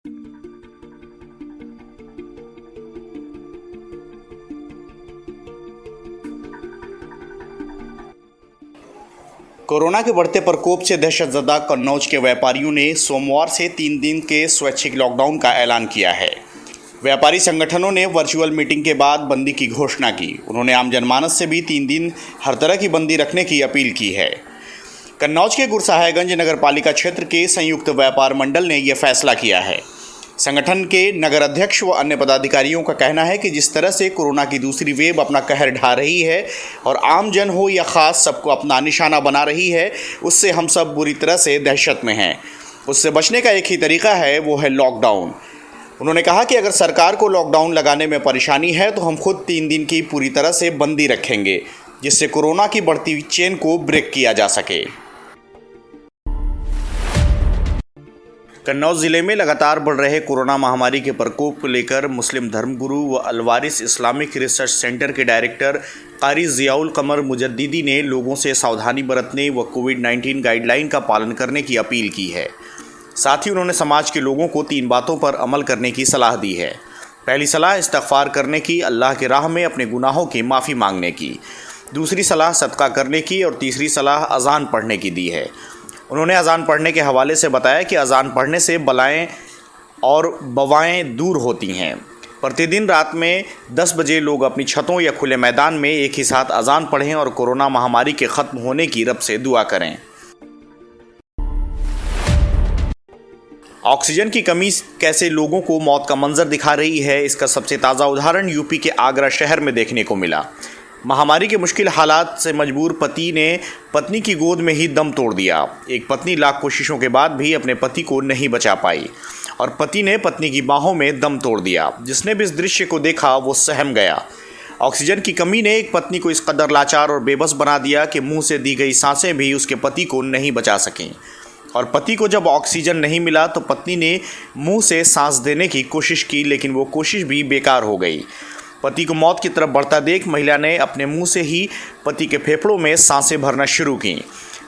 Corona के बढ़ते प्रकोप से दहशतज़दा कन्नौज के व्यापारियों ने सोमवार से 3 दिन के स्वैच्छिक लॉकडाउन का ऐलान किया है। व्यापारी संगठनों ने वर्चुअल मीटिंग के बाद बंदी की घोषणा की। उन्होंने आम जनमानस से भी 3 दिन हर तरह की बंदी रखने की अपील की है। कन्नौज के गुरसाहिबगंज नगर पालिका क्षेत्र के संयुक्त व्यापार मंडल ने यह फैसला किया है। संगठन के नगर अध्यक्ष व अन्य पदाधिकारियों का कहना है कि जिस तरह से कोरोना की दूसरी वेव अपना कहर ढा रही है और आम जन हो या ख़ास सबको अपना निशाना बना रही है, उससे हम सब बुरी तरह से दहशत में हैं। उससे बचने का एक ही तरीका है, वो है लॉकडाउन। उन्होंने कहा कि अगर सरकार को लॉकडाउन लगाने में परेशानी है तो हम खुद 3 दिन की पूरी तरह से बंदी रखेंगे, जिससे कोरोना की बढ़ती चेन को ब्रेक किया जा सके। कन्नौज ज़िले में लगातार बढ़ रहे कोरोना महामारी के प्रकोप को लेकर मुस्लिम धर्मगुरु व अलवारिस इस्लामिक रिसर्च सेंटर के डायरेक्टर कारी ज़ियाउल कमर मुजद्दिदी ने लोगों से सावधानी बरतने व कोविड-19 गाइडलाइन का पालन करने की अपील की है। साथ ही उन्होंने समाज के लोगों को 3 बातों पर अमल करने की सलाह दी है। पहली सलाह इस्तग़फ़ार करने की, अल्लाह की राह में अपने गुनाहों की माफ़ी मांगने की। दूसरी सलाह सदका करने की और तीसरी सलाह अज़ान पढ़ने की दी है। उन्होंने अज़ान पढ़ने के हवाले से बताया कि अज़ान पढ़ने से बलाएं और बवाएं दूर होती हैं। प्रतिदिन रात में 10 बजे लोग अपनी छतों या खुले मैदान में एक ही साथ अज़ान पढ़ें और कोरोना महामारी के ख़त्म होने की रब से दुआ करें। ऑक्सीजन की कमी कैसे लोगों को मौत का मंजर दिखा रही है, इसका सबसे ताज़ा उदाहरण यूपी के आगरा शहर में देखने को मिला। महामारी के मुश्किल हालात से मजबूर पति ने पत्नी की गोद में ही दम तोड़ दिया। एक पत्नी लाख कोशिशों के बाद भी अपने पति को नहीं बचा पाई और पति ने पत्नी की बाहों में दम तोड़ दिया। जिसने भी इस दृश्य को देखा वो सहम गया। ऑक्सीजन की कमी ने एक पत्नी को इस कदर लाचार और बेबस बना दिया कि मुंह से दी गई सांसें भी उसके पति को नहीं बचा सकीं। और पति को जब ऑक्सीजन नहीं मिला तो पत्नी ने मुंह से सांस देने की कोशिश की, लेकिन वो कोशिश भी बेकार हो गई। पति को मौत की तरफ बढ़ता देख महिला ने अपने मुंह से ही पति के फेफड़ों में सांसें भरना शुरू की।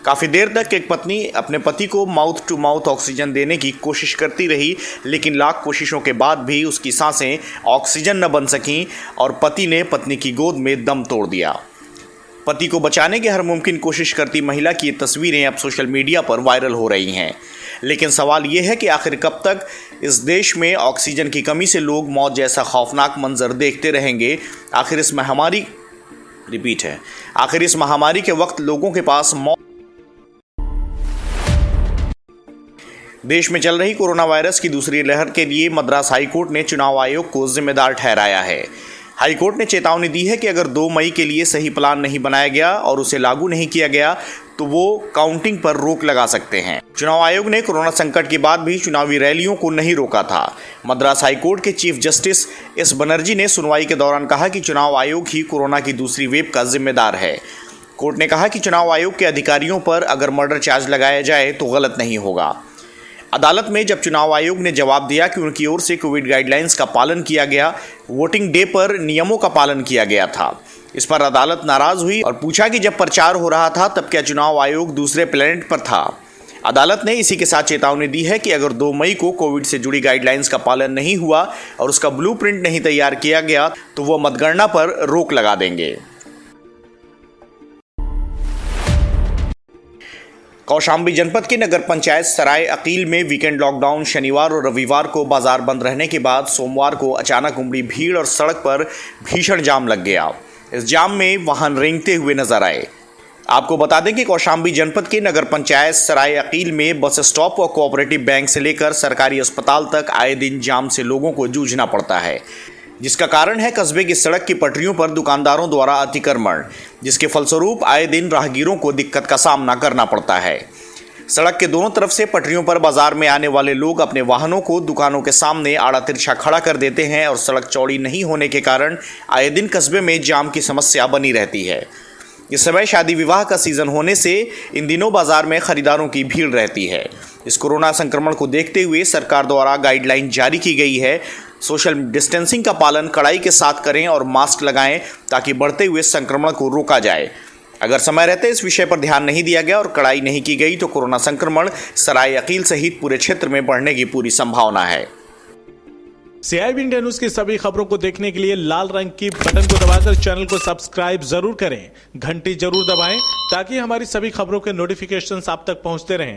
काफ़ी देर तक एक पत्नी अपने पति को माउथ टू माउथ ऑक्सीजन देने की कोशिश करती रही, लेकिन लाख कोशिशों के बाद भी उसकी सांसें ऑक्सीजन न बन सकीं और पति ने पत्नी की गोद में दम तोड़ दिया। पति को बचाने की हर मुमकिन कोशिश करती महिला की ये तस्वीरें अब सोशल मीडिया पर वायरल हो रही हैं। लेकिन सवाल ये है कि आखिर कब तक इस देश में ऑक्सीजन की कमी से लोग मौत जैसा खौफनाक मंजर देखते रहेंगे। आखिर इस महामारी के वक्त लोगों के पास देश में चल रही कोरोना वायरस की दूसरी लहर के लिए मद्रास हाईकोर्ट ने चुनाव आयोग को जिम्मेदार ठहराया है। हाईकोर्ट ने चेतावनी दी है कि अगर 2 मई के लिए सही प्लान नहीं बनाया गया और उसे लागू नहीं किया गया तो वो काउंटिंग पर रोक लगा सकते हैं। चुनाव आयोग ने कोरोना संकट के बाद भी चुनावी रैलियों को नहीं रोका था। मद्रास हाईकोर्ट के चीफ जस्टिस एस बनर्जी ने सुनवाई के दौरान कहा कि चुनाव आयोग ही कोरोना की दूसरी वेव का जिम्मेदार है। कोर्ट ने कहा कि चुनाव आयोग के अधिकारियों पर अगर मर्डर चार्ज लगाया जाए तो गलत नहीं होगा। अदालत में जब चुनाव आयोग ने जवाब दिया कि उनकी ओर से कोविड गाइडलाइंस का पालन किया गया, वोटिंग डे पर नियमों का पालन किया गया था, इस पर अदालत नाराज हुई और पूछा कि जब प्रचार हो रहा था तब क्या चुनाव आयोग दूसरे प्लेनेट पर था। अदालत ने इसी के साथ चेतावनी दी है कि अगर 2 मई को कोविड से जुड़ी गाइडलाइंस का पालन नहीं हुआ और उसका ब्लूप्रिंट नहीं तैयार किया गया तो वो मतगणना पर रोक लगा देंगे। कौशाम्बी जनपद के नगर पंचायत सराय अकील में वीकेंड लॉकडाउन शनिवार और रविवार को बाजार बंद रहने के बाद सोमवार को अचानक उमड़ी भीड़ और सड़क पर भीषण जाम लग गया। इस जाम में वाहन रेंगते हुए नजर आए। आपको बता दें कि कौशाम्बी जनपद के नगर पंचायत सराय अकील में बस स्टॉप व कोऑपरेटिव बैंक से लेकर सरकारी अस्पताल तक आए दिन जाम से लोगों को जूझना पड़ता है, जिसका कारण है कस्बे की सड़क की पटरियों पर दुकानदारों द्वारा अतिक्रमण, जिसके फलस्वरूप आए दिन राहगीरों को दिक्कत का सामना करना पड़ता है। सड़क के दोनों तरफ से पटरियों पर बाजार में आने वाले लोग अपने वाहनों को दुकानों के सामने आड़ा तिरछा खड़ा कर देते हैं और सड़क चौड़ी नहीं होने के कारण आए दिन कस्बे में जाम की समस्या बनी रहती है। इस समय शादी विवाह का सीजन होने से इन दिनों बाजार में खरीदारों की भीड़ रहती है। इस कोरोना संक्रमण को देखते हुए सरकार द्वारा गाइडलाइन जारी की गई है। सोशल डिस्टेंसिंग का पालन कड़ाई के साथ करें और मास्क लगाएं ताकि बढ़ते हुए संक्रमण को रोका जाए। अगर समय रहते इस विषय पर ध्यान नहीं दिया गया और कड़ाई नहीं की गई तो कोरोना संक्रमण सराय अकील सहित पूरे क्षेत्र में बढ़ने की पूरी संभावना है। CIB इंडिया न्यूज की सभी खबरों को देखने के लिए लाल रंग की बटन को दबाकर चैनल को सब्सक्राइब जरूर करें, घंटी जरूर दबाएं ताकि हमारी सभी खबरों के नोटिफिकेशंस आप तक पहुंचते रहें।